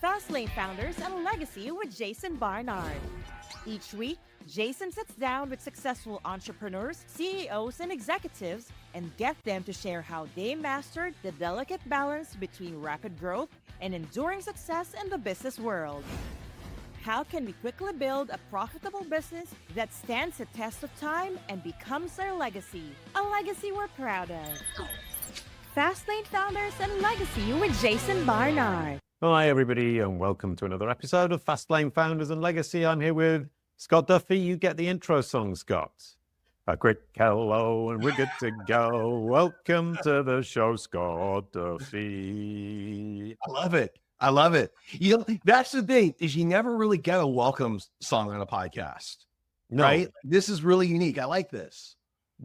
Fastlane Founders and Legacy with Jason Barnard. Each week, Jason sits down with successful entrepreneurs, CEOs, and executives and get them to share how they mastered the delicate balance between rapid growth and enduring success in the business world. How can we quickly build a profitable business that stands the test of time and becomes our legacy? A legacy we're proud of. Fastlane Founders and Legacy with Jason Barnard. Hi, everybody, and welcome to another episode of Fastlane Founders and Legacy. I'm here with Scott Duffy. You get the intro song, Scott. A quick hello, and we're good to go. Welcome to the show, Scott Duffy. I love it. I love it. You know, that's the thing, is you never really get a welcome song on a podcast, right? This is really unique. I like this.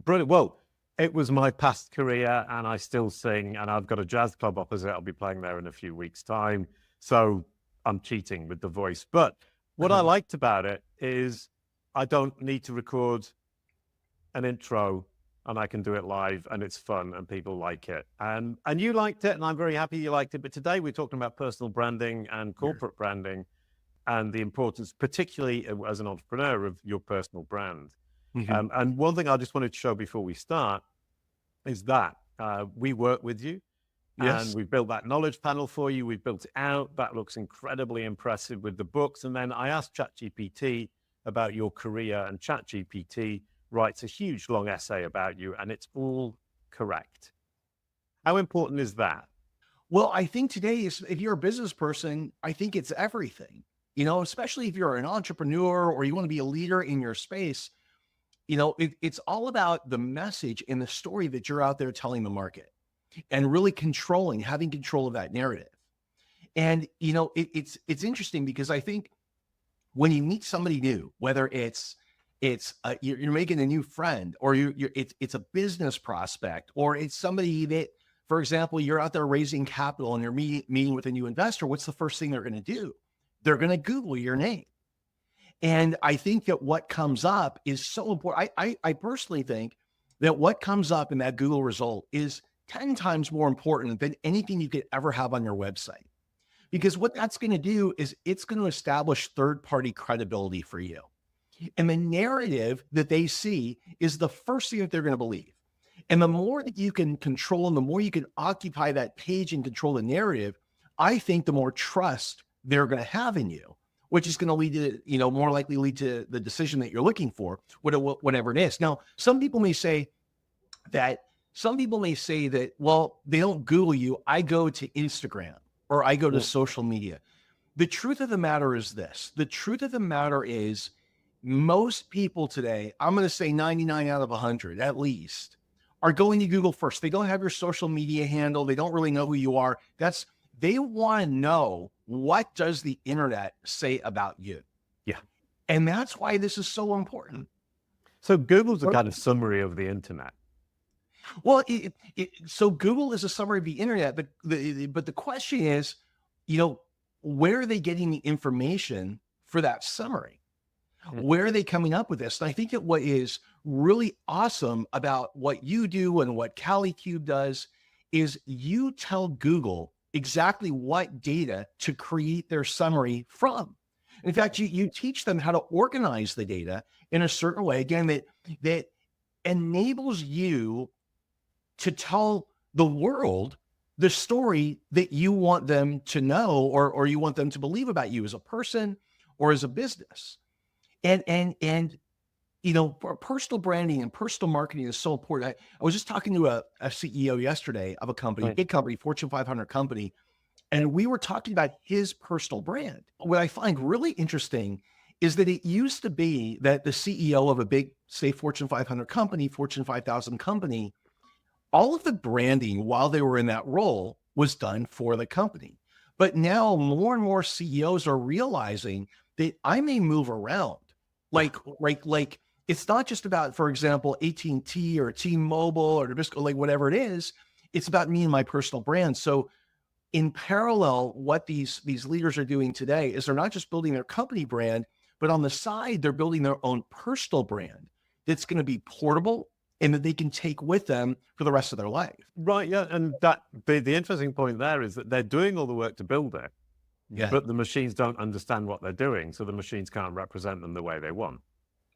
Brilliant. Well, it was my past career, and I still sing, and I've got a jazz club opposite. I'll be playing there in a few weeks' time. So I'm cheating with the voice. But what I liked about it is I don't need to record an intro, and I can do it live, and it's fun, and people like it. And you liked it, and I'm very happy you liked it. But today we're talking about personal branding and corporate branding and the importance, particularly as an entrepreneur, of your personal brand. And one thing I just wanted to show before we start is that we work with you. Yes. And we've built that knowledge panel for you. We've built it out. That looks incredibly impressive with the books. And then I asked ChatGPT about your career, and ChatGPT writes a huge long essay about you, and it's all correct. How important is that? Well, I think today, if you're a business person, I think it's everything, you know, especially if you're an entrepreneur or you want to be a leader in your space. You know, it's all about the message and the story that you're out there telling the market, and really having control of that narrative. And, you know, it's interesting because I think when you meet somebody new, whether you're making a new friend, or it's a business prospect, or it's somebody that, for example, you're out there raising capital and you're meeting with a new investor, what's the first thing they're going to do? They're going to Google your name. And I think that what comes up is so important. I personally think that what comes up in that Google result is 10 times more important than anything you could ever have on your website. Because what that's going to do is it's going to establish third-party credibility for you. And the narrative that they see is the first thing that they're going to believe. And the more that you can control and the more you can occupy that page and control the narrative, I think the more trust they're going to have in you, which is going to lead to, you know, more likely lead to the decision that you're looking for, whatever it is. Now, some people may say that, well, they don't Google you. I go to Instagram or I go to social media. The truth of the matter is this. The truth of the matter is most people today, I'm going to say 99 out of 100 at least, are going to Google first. They don't have your social media handle. They don't really know who you are. They want to know, what does the internet say about you? Yeah. And that's why this is so important. So Google's a kind of summary of the internet. Well, so Google is a summary of the internet, but the question is, you know, where are they getting the information for that summary? Where are they coming up with this? And I think that what is really awesome about what you do and what Kalicube does is you tell Google exactly what data to create their summary from. In fact, you teach them how to organize the data in a certain way, again, that enables you to tell the world the story that you want them to know, or you want them to believe about you as a person or as a business. And you know, personal branding and personal marketing is so important. I was just talking to a CEO yesterday of a company, big company, Fortune 500 company, and we were talking about his personal brand. What I find really interesting is that it used to be that the CEO of a big, say, Fortune 500 company, Fortune 5000 company, all of the branding while they were in that role was done for the company. But now more and more CEOs are realizing that I may move around. Like it's not just about, for example, AT&T or T-Mobile or Nabisco, like whatever it is. It's about me and my personal brand. So in parallel, what these leaders are doing today is they're not just building their company brand, but on the side, they're building their own personal brand that's going to be portable and that they can take with them for the rest of their life. Right, yeah. And that the interesting point there is that they're doing all the work to build it. Yeah. but the machines don't understand what they're doing, so the machines can't represent them the way they want.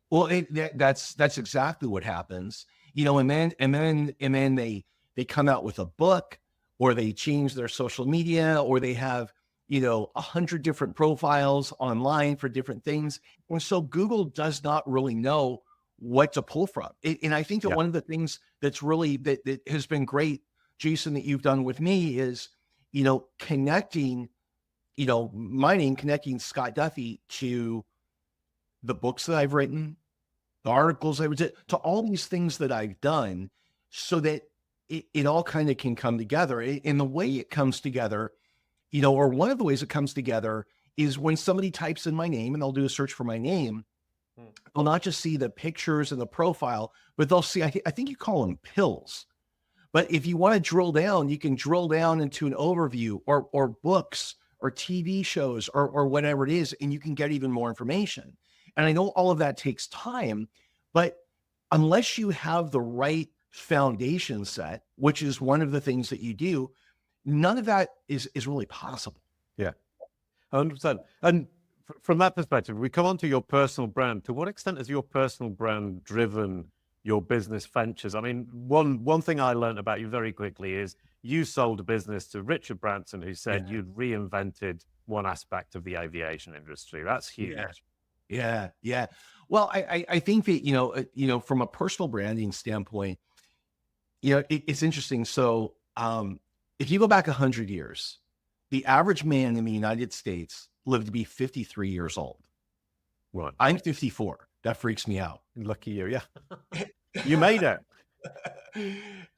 Well, that's exactly what happens, you know, and then they come out with a book, or they change their social media, or they have, you know, 100 different profiles online for different things. And so Google does not really know what to pull from. And I think that Yeah. one of the things that's really, that has been great, Jason, that you've done with me is, you know, connecting Scott Duffy to the books that I've written, the articles I've written, to all these things that I've done, so that it all kind of can come together. And the way it comes together, you know, or one of the ways it comes together, is when somebody types in my name and they'll do a search for my name, they'll not just see the pictures and the profile, but they'll see, I think you call them pills. But if you want to drill down, you can drill down into an overview, or books, or TV shows, or whatever it is, and you can get even more information. And I know all of that takes time, but unless you have the right foundation set, which is one of the things that you do, none of that is really possible. Yeah, 100%. And from that perspective, we come on to your personal brand. To what extent has your personal brand driven your business ventures? I mean, one thing I learned about you very quickly is you sold a business to Richard Branson, who said you'd reinvented one aspect of the aviation industry. That's huge. Yeah. Well, I think that, you know, from a personal branding standpoint, you know, it's interesting. So, if you go back 100 years, the average man in the United States lived to be 53 years old. Right. I'm 54. That freaks me out. Lucky you. Yeah. You made it.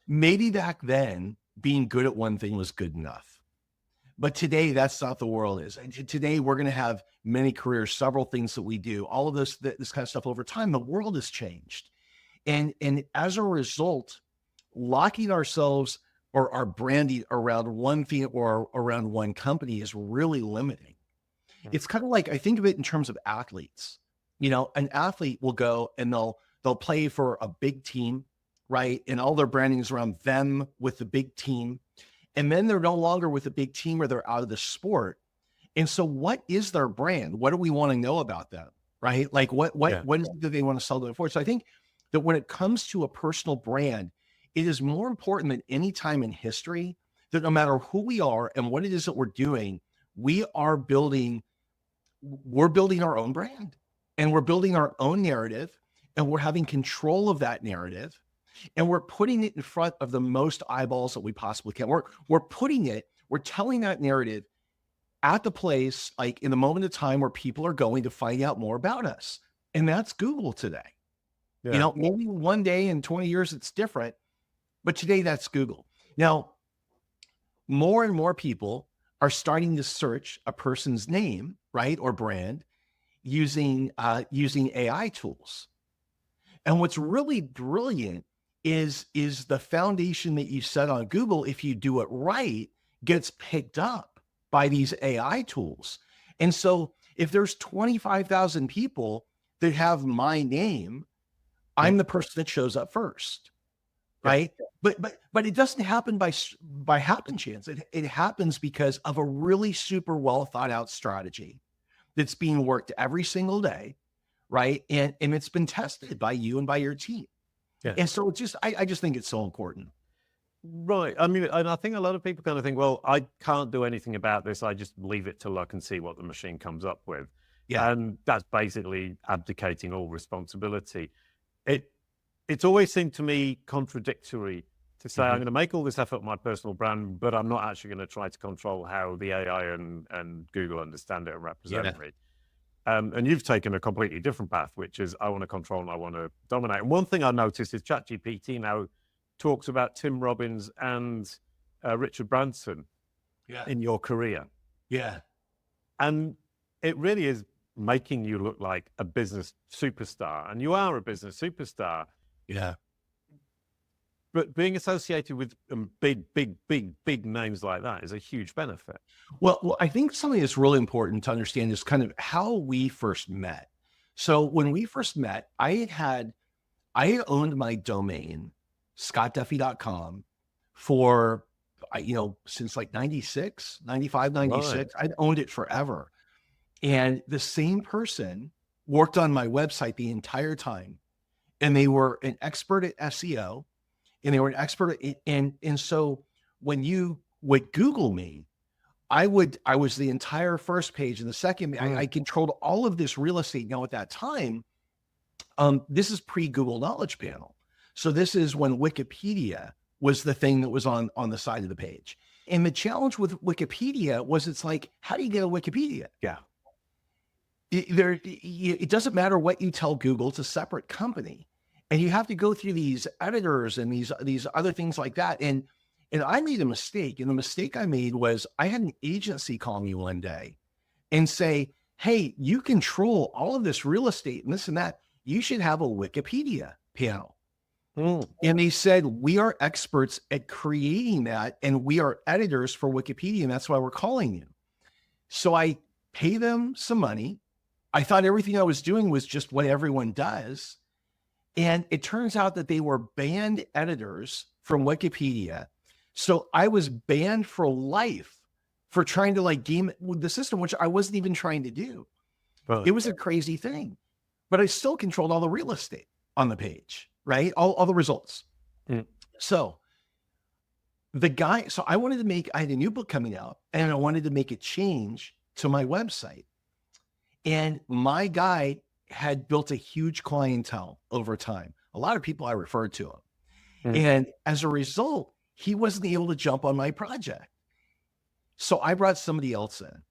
Maybe back then, being good at one thing was good enough. But today, that's not the world is. Today, we're going to have many careers, several things that we do, all of this kind of stuff over time. The world has changed. And as a result, locking ourselves or our branding around one thing or around one company is really limiting. It's kind of like, I think of it in terms of athletes. You know, an athlete will go and they'll play for a big team, right? And all their branding is around them with the big team. And then they're no longer with the big team, or they're out of the sport. And so what is their brand? What do we want to know about them? Right? Like what do they want to sell them for? So I think that when it comes to a personal brand, it is more important than any time in history that no matter who we are and what it is that we're doing, we're building our own brand, and we're building our own narrative, and we're having control of that narrative, and we're putting it in front of the most eyeballs that we possibly can. We're telling that narrative at the place, like in the moment of time where people are going to find out more about us. And that's Google today. Yeah. You know, maybe one day in 20 years, it's different, but today that's Google. Now, more and more people are starting to search a person's name, right, or brand using AI tools. And what's really brilliant is the foundation that you set on Google, if you do it right, gets picked up by these AI tools. And so if there's 25,000 people that have my name, I'm the person that shows up first. Right. But it doesn't happen by happen chance. It happens because of a really super well thought out strategy that's being worked every single day. Right. And it's been tested by you and by your team. Yeah. And so I just think it's so important. Right. I mean, and I think a lot of people kind of think, well, I can't do anything about this. I just leave it to luck and see what the machine comes up with. Yeah. And that's basically abdicating all responsibility. It's always seemed to me contradictory to say, I'm going to make all this effort on my personal brand, but I'm not actually going to try to control how the AI and Google understand it and represent me. And you've taken a completely different path, which is I want to control and I want to dominate. And one thing I noticed is ChatGPT now talks about Tim Robbins and Richard Branson in your career. Yeah. And it really is making you look like a business superstar. And you are a business superstar. Yeah. But being associated with big names like that is a huge benefit. Well, I think something that's really important to understand is kind of how we first met. So when we first met, I had owned my domain, scottduffy.com, for since like 96, 95, 96. I'd owned it forever. And the same person worked on my website the entire time. And they were an expert at SEO, and they were an expert and so when you would Google me, I was the entire first page and the second. I controlled all of this real estate. Now at that time, this is pre-Google Knowledge Panel. So this is when Wikipedia was the thing that was on the side of the page. And the challenge with Wikipedia was, it's like, how do you get a Wikipedia? Yeah. It doesn't matter what you tell Google, it's a separate company. And you have to go through these editors and these other things like that. And I made a mistake. And the mistake I made was, I had an agency call me one day and say, hey, you control all of this real estate and this and that. You should have a Wikipedia panel. And they said, we are experts at creating that, and we are editors for Wikipedia, and that's why we're calling you. So I pay them some money. I thought everything I was doing was just what everyone does. And it turns out that they were banned editors from Wikipedia. So I was banned for life for trying to like game the system, which I wasn't even trying to do. Right. It was a crazy thing, but I still controlled all the real estate on the page, right? All the results. So I wanted to I had a new book coming out, and I wanted to make a change to my website. And my guy had built a huge clientele over time. A lot of people I referred to him. And as a result, he wasn't able to jump on my project. So I brought somebody else in.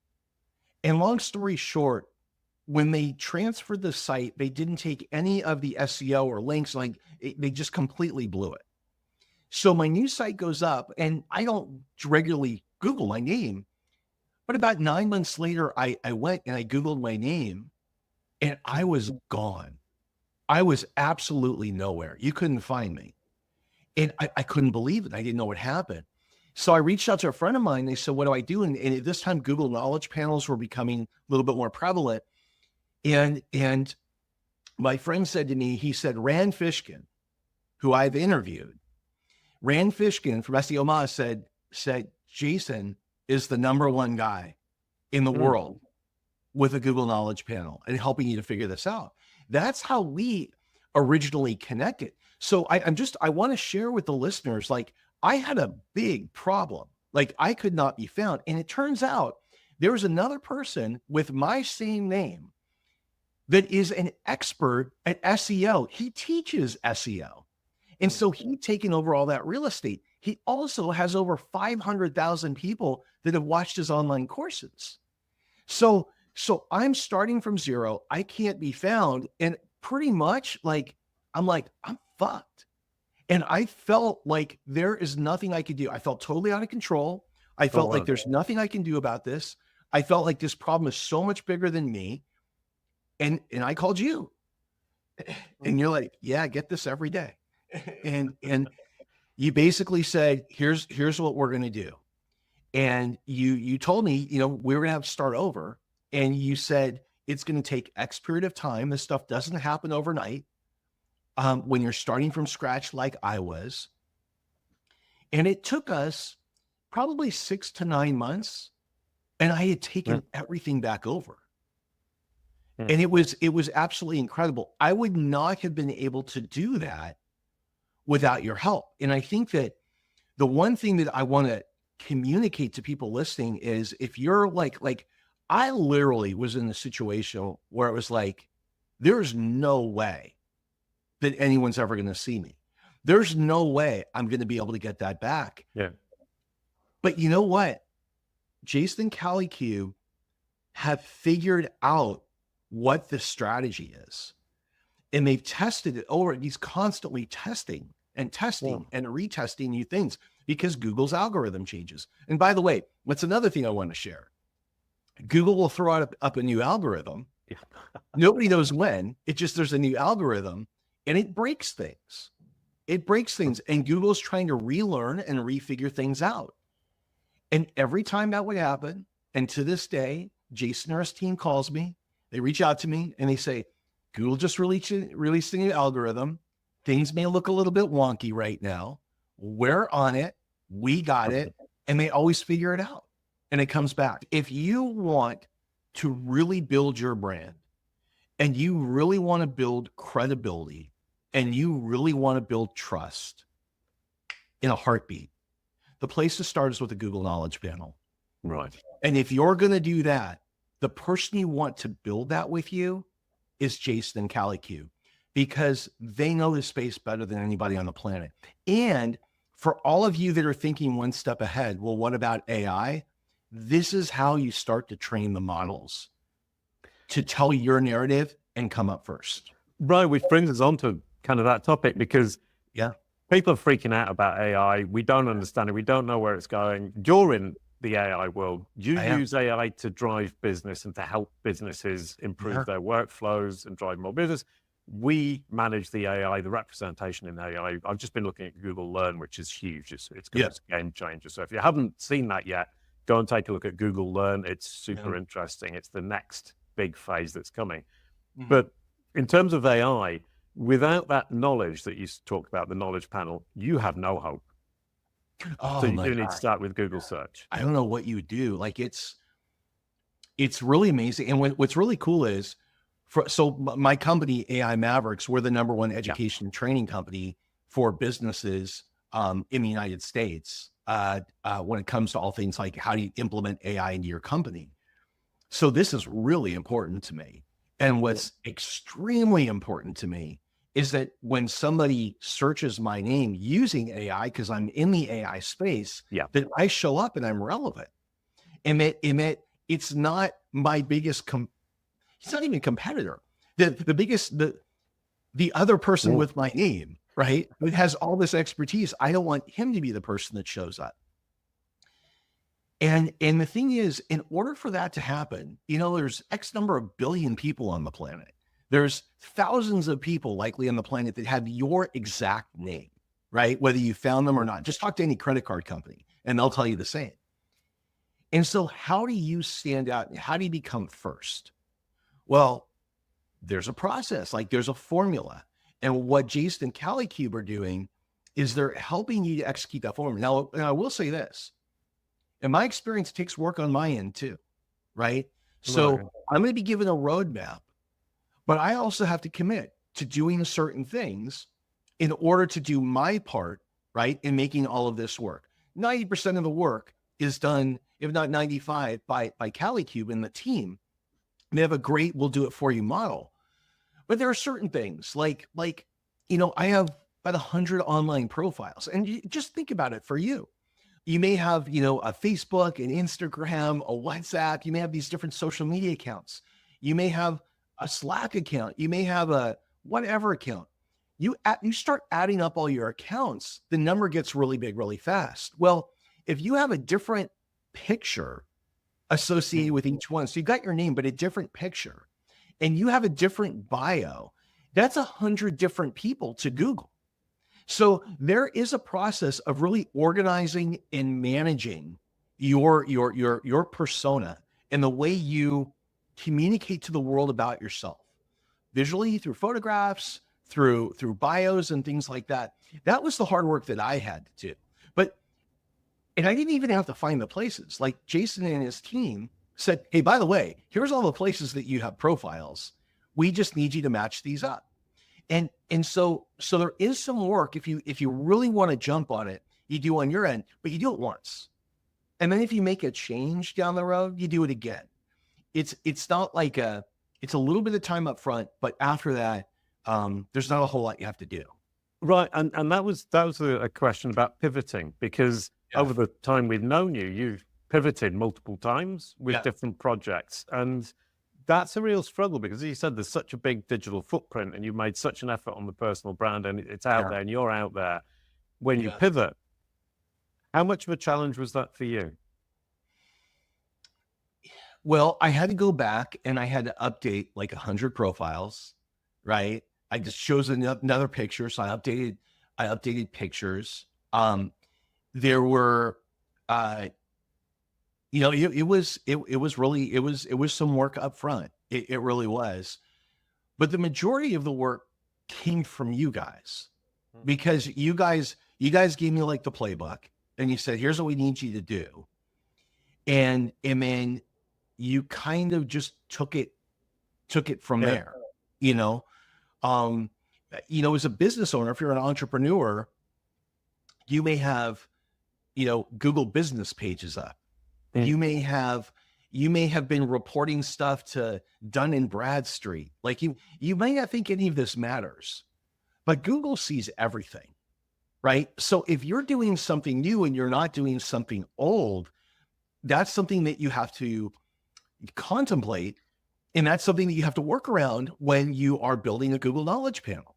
And long story short, when they transferred the site, they didn't take any of the SEO or links, they just completely blew it. So my new site goes up, and I don't regularly Google my name, but about 9 months later, I went and I Googled my name, and I was gone. I was absolutely nowhere. You couldn't find me. And I couldn't believe it. I didn't know what happened. So I reached out to a friend of mine. They said, what do I do? And at this time, Google Knowledge Panels were becoming a little bit more prevalent. And my friend said to me, he said, Rand Fishkin, who I've interviewed, Rand Fishkin from SEO Moz said, Jason is the #1 guy in the world with a Google Knowledge Panel and helping you to figure this out. That's how we originally connected. So I want to share with the listeners, like, I had a big problem. Like, I could not be found. And it turns out there was another person with my same name that is an expert at SEO. He teaches SEO. And so he'd taken over all that real estate. He also has over 500,000 people that have watched his online courses. So I'm starting from zero. I can't be found. And pretty much I'm fucked. And I felt like there is nothing I could do. I felt totally out of control. I felt like there's nothing I can do about this. I felt like this problem is so much bigger than me. And I called you, and you're like, yeah, I get this every day. And you basically said, here's what we're going to do. And you told me, we were going to have to start over. And you said, it's going to take X period of time. This stuff doesn't happen overnight. When you're starting from scratch, like I was. And it took us probably 6 to 9 months. And I had taken everything back over. And it was absolutely incredible. I would not have been able to do that without your help. And I think that the one thing that I want to communicate to people listening is, if you're like I literally was in a situation where it was like, there's no way that anyone's ever going to see me. There's no way I'm going to be able to get that back. Yeah. But you know what? Jason and Kalicube have figured out what the strategy is. And they've tested it over. He's constantly testing and retesting new things, because Google's algorithm changes. And by the way, what's another thing I want to share? Google will throw up a new algorithm. Yeah. Nobody knows when. There's a new algorithm, and it breaks things. And Google's trying to relearn and refigure things out. And every time that would happen, and to this day, Jason or his team calls me, they reach out to me and they say, Google just released a new algorithm. Things may look a little bit wonky right now. We're on it. We got it. and they always figure it out. And it comes back. If you want to really build your brand and you really want to build credibility and you really want to build trust in a heartbeat, the place to start is with the Google Knowledge Panel. Right. And if you're going to do that, the person you want to build that with you is Jason and Kalicube, because they know the space better than anybody on the planet. And for all of you that are thinking one step ahead, well, what about AI? This is how you start to train the models to tell your narrative and come up first. Right, which brings us on to kind of that topic, because people are freaking out about AI. We don't understand it. We don't know where it's going. You're in the AI world. You use AI to drive business and to help businesses improve their workflows and drive more business. We manage the AI, the representation in AI. I've just been looking at Google Learn, which is huge. It's a game changer. So if you haven't seen that yet, go and take a look at Google Learn. It's super interesting. It's the next big phase that's coming. But in terms of AI, without that knowledge that you talked about, the knowledge panel, you have no hope. Oh, so you do need to start with Google search. I don't know what you would do. Like it's really amazing. And what's really cool is, so my company, AI Mavericks, we're the #1 education and training company for businesses in the United States when it comes to all things like how do you implement AI into your company. So this is really important to me. And what's extremely important to me is that when somebody searches my name using AI, because I'm in the AI space, that I show up and I'm relevant. And that it's not my biggest, it's not even competitor. The other person with my name, right, who has all this expertise, I don't want him to be the person that shows up. And the thing is, in order for that to happen, there's X number of billion people on the planet. There's thousands of people likely on the planet that have your exact name, right? Whether you found them or not. Just talk to any credit card company and they'll tell you the same. And so how do you stand out? How do you become first? Well, there's a process, like there's a formula. And what Jason and Kalicube are doing is they're helping you to execute that formula. Now I will say this. In my experience, it takes work on my end too, right? So I'm going to be given a roadmap, but I also have to commit to doing certain things in order to do my part, right, in making all of this work. 90% of the work is done, if not 95, by Kalicube and the team. They have a great "we'll do it for you" model. But there are certain things like I have about 100 online profiles, and you just think about it for you. You may have, a Facebook, an Instagram, a WhatsApp. You may have these different social media accounts. You may have a Slack account. You may have a whatever account. You start adding up all your accounts, the number gets really big, really fast. Well, if you have a different picture associated with each one, so you've got your name, but a different picture, and you have a different bio, that's 100 different people to Google. So there is a process of really organizing and managing your persona and the way you communicate to the world about yourself, visually, through photographs, through bios and things like that. That was the hard work that I had to do. And I didn't even have to find the places. Like Jason and his team said, "Hey, by the way, here's all the places that you have profiles. We just need you to match these up." And so there is some work. If you really want to jump on it, you do on your end, but you do it once. And then if you make a change down the road, you do it again. It's not like it's a little bit of time up front, but after that, there's not a whole lot you have to do. Right. And that was a question about pivoting, because over the time we've known you, you've pivoted multiple times with different projects. And that's a real struggle, because as you said, there's such a big digital footprint and you've made such an effort on the personal brand, and it's out there and you're out there. When you pivot, how much of a challenge was that for you? Well, I had to go back and I had to update like 100 profiles, right? I just chose another picture. So I updated pictures. There were, it was some work up front. It really was. But the majority of the work came from you guys, because you guys gave me like the playbook. and you said, here's what we need you to do. And then you kind of just took it from Yeah. there, you know. As a business owner, if you're an entrepreneur, you may have, Google business pages up. Mm. You may have been reporting stuff to Dun and Bradstreet. Like you may not think any of this matters, but Google sees everything, right? So if you're doing something new and you're not doing something old, that's something that you have to contemplate. And that's something that you have to work around when you are building a Google Knowledge Panel.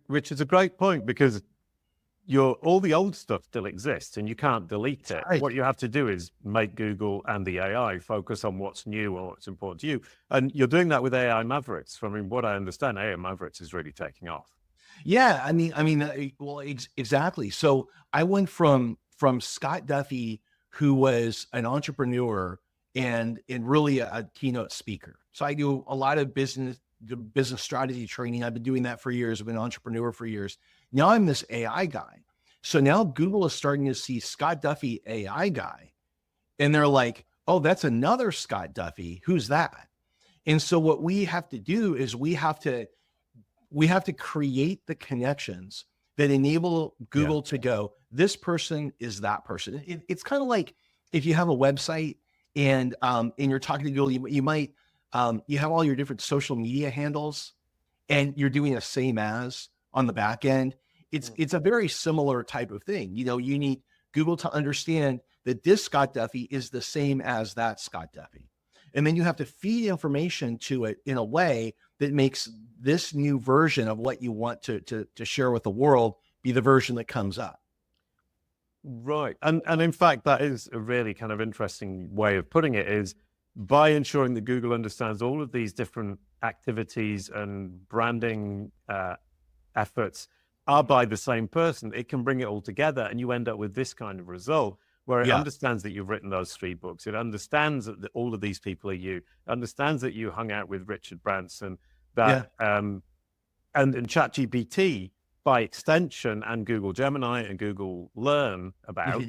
Which is a great point, because all the old stuff still exists and you can't delete it. Right. What you have to do is make Google and the AI focus on what's new or what's important to you. And you're doing that with AI Mavericks. I mean, what I understand, AI Mavericks is really taking off. Yeah, exactly. So I went from Scott Duffy, who was an entrepreneur and really a keynote speaker. So I do a lot of business strategy training. I've been doing that for years. I've been an entrepreneur for years. Now I'm this AI guy. So now Google is starting to see Scott Duffy, AI guy. And they're like, oh, that's another Scott Duffy. Who's that? And so what we have to do is we have to create the connections that enable Google to go, this person is that person. It's kind of like if you have a website and you're talking to Google, you might, you have all your different social media handles and you're doing a same as on the back end. It's a very similar type of thing. You need Google to understand that this Scott Duffy is the same as that Scott Duffy. And then you have to feed information to it in a way that makes this new version of what you want to share with the world be the version that comes up. Right. And in fact, that is a really kind of interesting way of putting it, is by ensuring that Google understands all of these different activities and branding efforts are by the same person, it can bring it all together and you end up with this kind of result where it understands that you've written those 3 books. It understands that all of these people are you, understands that you hung out with Richard Branson, that and ChatGPT by extension, and Google Gemini and Google Learn about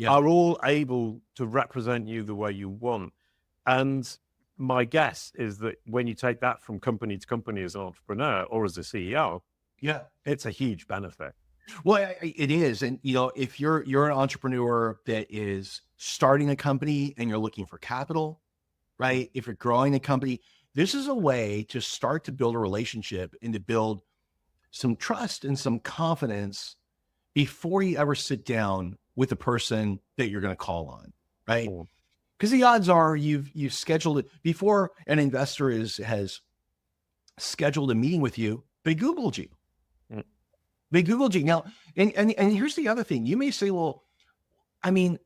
are all able to represent you the way you want. And my guess is that when you take that from company to company as an entrepreneur or as a CEO, it's a huge benefit. Well, it is. And, if you're an entrepreneur that is starting a company and you're looking for capital, right? If you're growing a company, this is a way to start to build a relationship and to build some trust and some confidence before you ever sit down with the person that you're going to call on, right? Because the odds are you've scheduled it before an investor has scheduled a meeting with you. They Googled you. They Googled you. Now, and here's the other thing. You may say, well, I mean,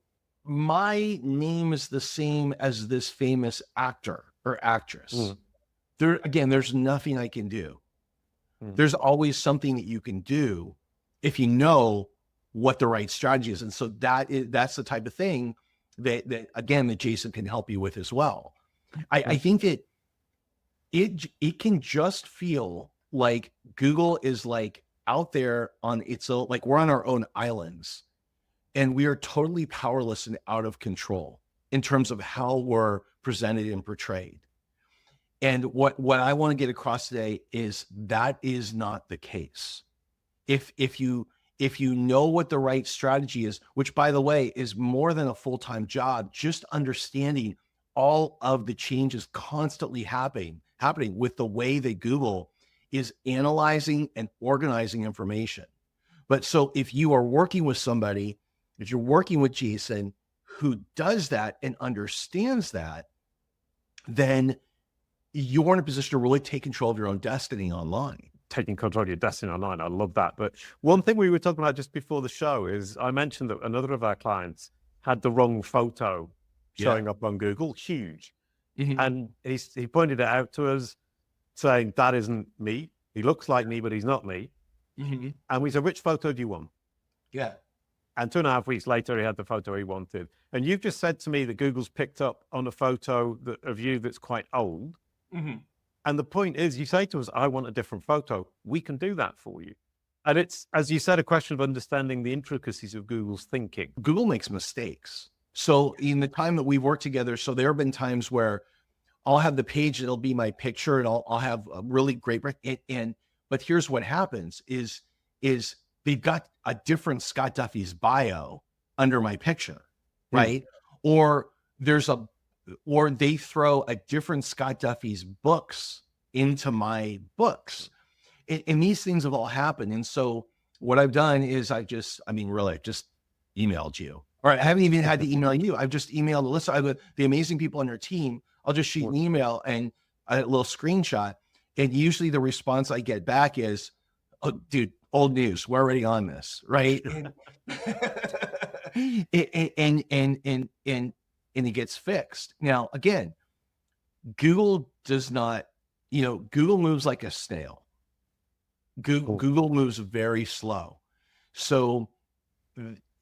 my name is the same as this famous actor or actress. There's nothing I can do. There's always something that you can do if you know what the right strategy is. And so that's the type of thing that Jason can help you with as well. I think that it can just feel like Google is like out there on its own, like we're on our own islands and we are totally powerless and out of control in terms of how we're presented and portrayed. And what I want to get across today is that is not the case. If you know what the right strategy is, which by the way is more than a full-time job, just understanding all of the changes constantly happening with the way that Google is analyzing and organizing information. But so if you are working with somebody, if you're working with Jason who does that and understands that, then you're in a position to really take control of your own destiny online. Taking control of your destiny online. I love that. But one thing we were talking about just before the show is I mentioned that another of our clients had the wrong photo showing up on Google, huge. And he pointed it out to us saying, that isn't me. He looks like me, but he's not me. And we said, which photo do you want? And 2.5 weeks later, he had the photo he wanted. And you've just said to me that Google's picked up on a photo of you that's quite old. And the point is, you say to us, I want a different photo. We can do that for you. And it's, as you said, a question of understanding the intricacies of Google's thinking. Google makes mistakes. So in the time that we've worked together, so there have been times where I'll have the page, it'll be my picture, and I'll have a really great, but here's what happens is they've got a different Scott Duffy's bio under my picture, right? Or they throw a different Scott Duffy's books into my books. And these things have all happened. And so what I've done is I just emailed you. Or I haven't even had to email you. I've just emailed Alyssa, the amazing people on your team. I'll just shoot an email and a little screenshot. And usually the response I get back is, "Oh, dude, old news. We're already on this," right? and it gets fixed. Now, again, Google does not, Google moves like a snail. Google moves very slow. So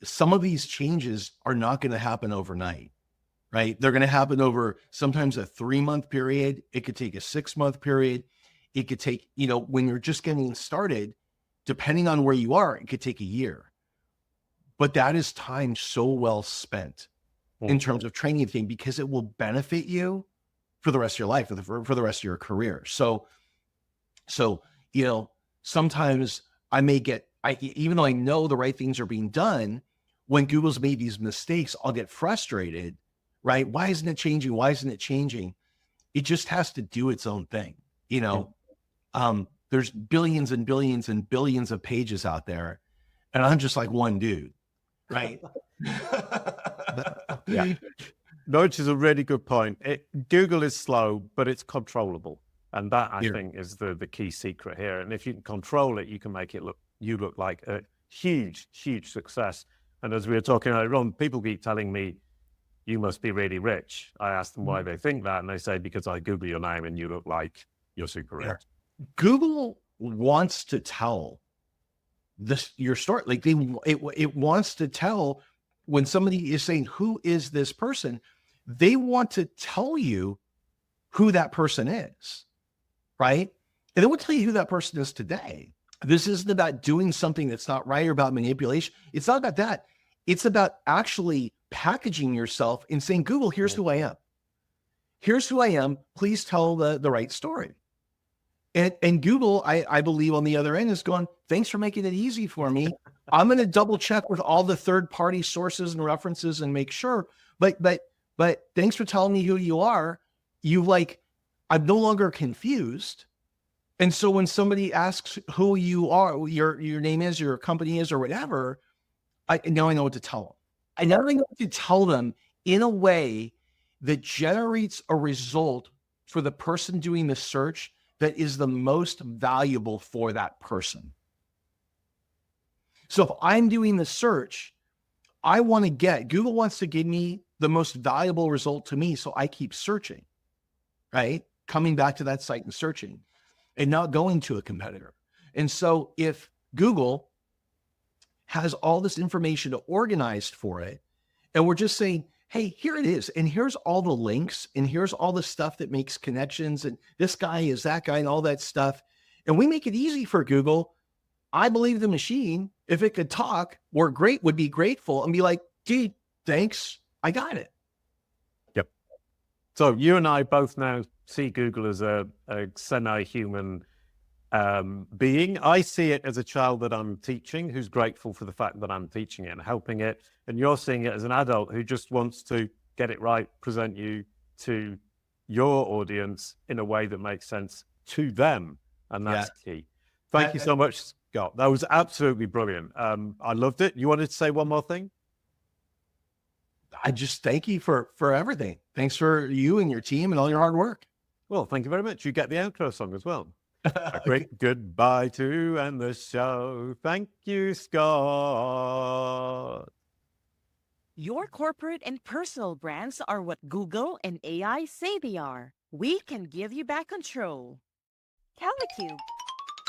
some of these changes are not going to happen overnight, right? They're going to happen over sometimes a 3-month period. It could take a 6-month period. It could take, when you're just getting started, depending on where you are, it could take a year. But that is time so well spent in terms of training the thing, because it will benefit you for the rest of your life, for the rest of your career. So, sometimes I may even though I know the right things are being done, when Google's made these mistakes, I'll get frustrated, right? Why isn't it changing? Why isn't it changing? It just has to do its own thing. There's billions and billions and billions of pages out there, and I'm just like one dude, right? Yeah. No, which is a really good point. Google is slow, but it's controllable. And that, I think, is the key secret here. And if you can control it, you can make it look like a huge, huge success. And as we were talking earlier on, people keep telling me, you must be really rich. I ask them why they think that, and they say, because I Google your name and you look like you're super rich. Google wants to tell your story. Like it wants to tell, when somebody is saying, who is this person? They want to tell you who that person is, right? And they will tell you who that person is today. This isn't about doing something that's not right or about manipulation. It's not about that. It's about actually packaging yourself and saying, Google, here's who I am. Here's who I am. Please tell the right story. And Google, I believe on the other end is going, thanks for making it easy for me. I'm going to double check with all the third-party sources and references and make sure. But thanks for telling me who you are. I'm no longer confused. And so when somebody asks who you are, your name is, your company is, or whatever, now I know what to tell them. I now know what to tell them in a way that generates a result for the person doing the search that is the most valuable for that person. So if I'm doing the search, Google wants to give me the most valuable result to me. So I keep searching, right? Coming back to that site and searching and not going to a competitor. And so if Google has all this information organized for it, and we're just saying, hey, here it is. And here's all the links, and here's all the stuff that makes connections. And this guy is that guy and all that stuff. And we make it easy for Google. I believe the machine, if it could talk, would be grateful and be like, dude, thanks. I got it. Yep. So you and I both now see Google as a semi-human being. I see it as a child that I'm teaching, who's grateful for the fact that I'm teaching it and helping it. And you're seeing it as an adult who just wants to get it right, present you to your audience in a way that makes sense to them. And that's key. Thank you so much, Scott. That was absolutely brilliant. I loved it. You wanted to say one more thing? I just thank you for everything. Thanks for you and your team and all your hard work. Well, thank you very much. You get the outro song as well. A great goodbye to end the show. Thank you, Scott. Your corporate and personal brands are what Google and AI say they are. We can give you back control. Kalicube.